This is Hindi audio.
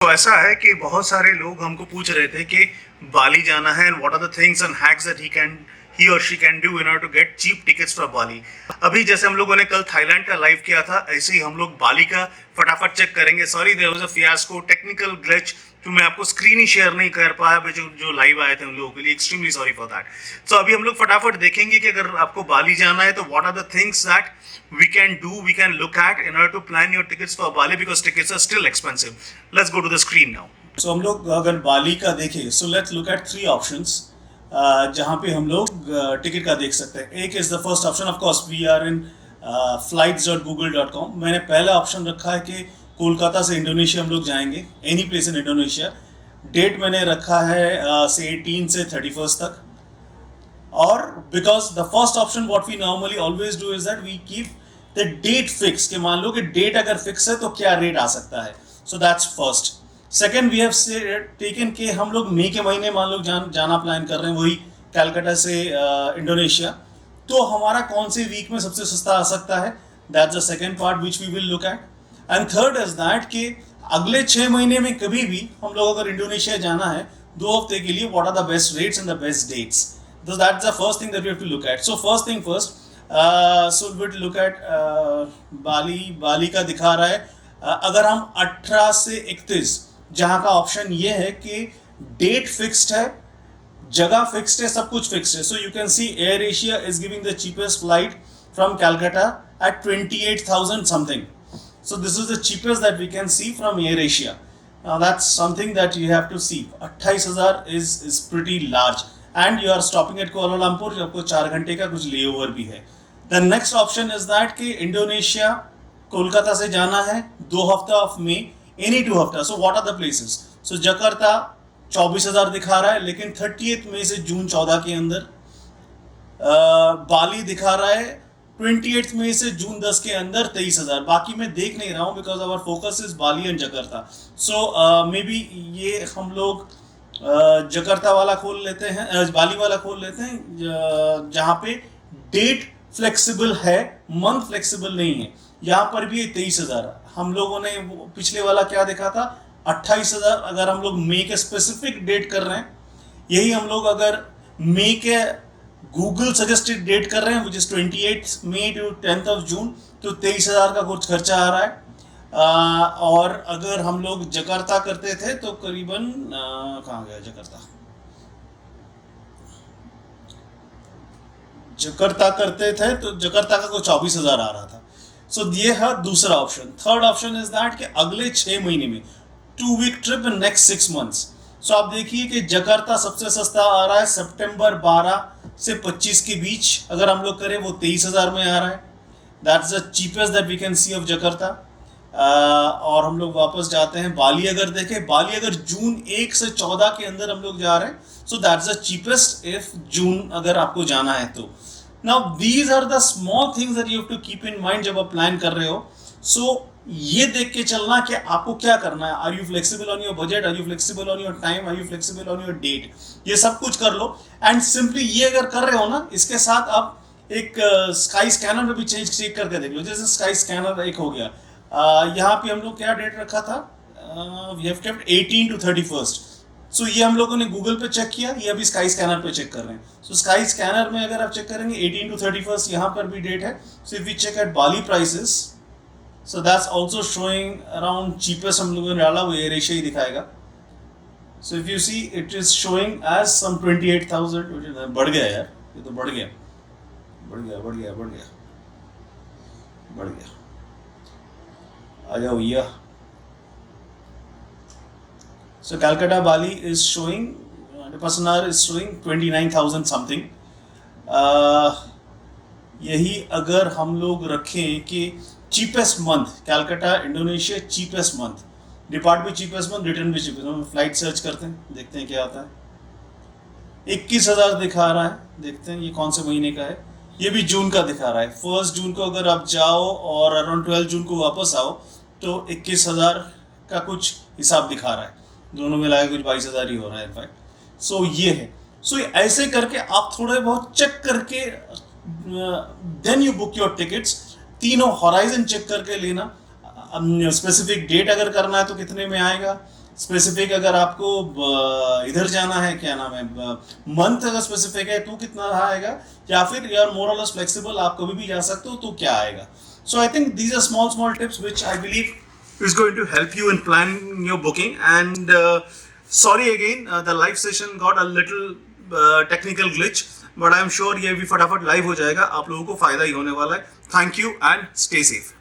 तो ऐसा है कि बहुत सारे लोग हमको पूछ रहे थे कि बाली जाना है and what are the things and hacks that he और she can do in order to get cheap tickets for Bali. अभी जैसे हम लोगों ने कल थाईलैंड का लाइव किया था, ऐसे ही हम लोग बाली का फटाफट चेक करेंगे। Sorry there was a fiasco technical glitch, तो मैं आपको स्क्रीन ही शेयर नहीं कर पाया जो जो लाइव आए थे उन लोगों के लिए। Extremely sorry for that. So अभी हम लोग फटाफट देखेंगे कि अगर आपको बाली जाना है तो what are the things that we can look at in order to plan your tickets for Bali, because tickets are still expensive. Let's go to the screen now. So हम लोग अगर बाली का देखें, so let's look at three options जहाँ पे हम लोग टिकट का देख सकते हैं। एक is the first option, of course we are in flights.google.com। मैंने पहला ऑप्शन रखा है कि कोलकाता से इंडोनेशिया हम लोग जाएंगे, any place in Indonesia. Date मैंने रखा है से 18 से 31 तक। और because the first option what we normally always do is that we keep the date fix, कि मान लो कि डेट अगर फिक्स है तो क्या रेट आ सकता है। So that's first. Second, we have taken के हम लोग मई के महीने मान लो जाना प्लान कर रहे हैं, वही कैलकाटा से इंडोनेशिया, तो हमारा कौन से वीक में सबसे सस्ता आ सकता है। That's the second part which we will look at. And third is that कि अगले 6 महीने में कभी भी हम लोग अगर इंडोनेशिया जाना है 2 हफ्ते के लिए, what are the best rates and the best dates. So that's the first thing that we have to look at. So first thing first, so we'll look at बाली का दिखा रहा है अगर हम 18 से 31, जहाँ का ऑप्शन ये है कि डेट फिक्स्ड है, जगह फिक्स्ड है, सब कुछ फिक्स्ड है। So you can see Air Asia is giving the cheapest flight from Calcutta at 28,000 something. So this is the cheapest that we can see from Air Asia. Now that's something that you have to see. 28,000 is pretty large. And you are stopping at Kuala Lumpur, जो आपको 4 घंटे का कुछ लेओवर भी है। The next option is that कि इंडोनेशिया कोलकाता से जाना है 2 हफ्ता ऑफ मे, एनी 2 हफ्ता। So what are the places. So Jakarta 24,000 दिखा रहा है, लेकिन 30 मई से जून 14 के अंदर। बाली दिखा रहा है 28 मई से जून 10 के अंदर 23,000। बाकी मैं देख नहीं रहा हूँ because our focus is Bali and Jakarta. So maybe ये हम लोग जकार्ता वाला खोल लेते हैं, बाली वाला खोल लेते हैं, जहाँ पे डेट फ्लेक्सिबल है, मंथ फ्लेक्सिबल नहीं है। यहाँ पर भी 23,000। हम लोगों ने पिछले वाला क्या देखा था, 28,000। अगर हम लोग मई के स्पेसिफिक डेट कर रहे हैं, यही हम लोग अगर मई के गूगल सजेस्टेड डेट कर रहे हैं विच इज 28 मई टू 10 जून, तो 23,000 का कुछ खर्चा आ रहा है। और अगर हम लोग जकार्ता करते थे तो करीबन कहाँ गया जकार्ता, जकार्ता करते थे तो जकार्ता का कुछ 24,000 आ रहा था। सो ये है दूसरा option. Third option is that कि अगले 6 महीने में 2 week trip in next 6 months. So आप देखिए कि जकार्ता सबसे सस्ता आ रहा है सितंबर 12 से 25 के बीच। अगर हम लोग करें वो 23,000 में आ रहा है। That's the cheapest that we can see of Jakarta. और हम लोग वापस जाते हैं बाली। अगर देखें बाली अगर जून 1 से 14 के अंदर हम लोग जा रहे हैं, so that's the cheapest if June अगर आपको जाना है तो। Now these are the small things that you have to keep in mind जब आप प्लान कर रहे हो। सो ये देख के चलना कि आपको क्या करना है। Are you flexible on your budget, are you flexible on your time, are you flexible on your date, ये सब कुछ कर लो। एंड सिंपली ये अगर कर रहे हो ना, इसके साथ आप एक स्काई स्कैनर में भी चेक करके देख लो। जैसे स्काई स्कैनर एक हो गया, यहाँ पे हम लोग क्या डेट रखा था, वी हैव केप्ट 18 to 31। सो ये हम लोगों ने गूगल पे चेक किया, ये अभी स्काई स्कैनर पे चेक कर रहे हैं। सो स्काई स्कैनर में अगर आप चेक करेंगे 18 to 31 यहाँ पर भी डेट है। So if we check at Bali prices, so that's also showing around cheapest हम लोगों ने डाला वो एयर एशिया ही दिखाएगा। So if you see it is showing as some 28,000। बढ़ गया यार, ये तो बढ़ गया बढ़ गया बढ़ गया बढ़ गया बढ़ गया। आ जाओ भैया। So Calcutta Bali is showing, Passanar is showing 29,000 something। यही अगर हम लोग रखें कि cheapest month Calcutta Indonesia, cheapest month, depart भी चीपेस्ट मंथ, रिटर्न भी चीपेस्ट मंथ। फ्लाइट सर्च करते हैं, देखते हैं क्या आता है। 21,000 दिखा रहा है, देखते हैं ये कौन से महीने का है। ये भी जून का दिखा रहा है। 1 जून को अगर आप जाओ और अराउंड 12 जून को वापस आओ तो 21,000 का कुछ हिसाब दिखा रहा है। दोनों मिला के कुछ 22,000 ही हो रहा है इनफैक्ट। सो ये है। सो ऐसे करके आप थोड़े बहुत चेक करके then you book your tickets. तीनों हॉराइजन चेक करके लेना। स्पेसिफिक डेट अगर करना है तो कितने में आएगा, स्पेसिफिक अगर आपको इधर जाना है, क्या नाम है, मंथ अगर स्पेसिफिक है तो कितना आएगा, या फिर यार मोर और लेस फ्लेक्सिबल आप कभी भी जा सकते हो तो क्या आएगा. So I think these are small tips which I believe is going to help you in planning your booking. And sorry again, the live session got a little technical glitch, but I am sure ये भी फटाफट लाइव हो जाएगा, आप लोगों को फायदा ही होने वाला है. Thank you and stay safe.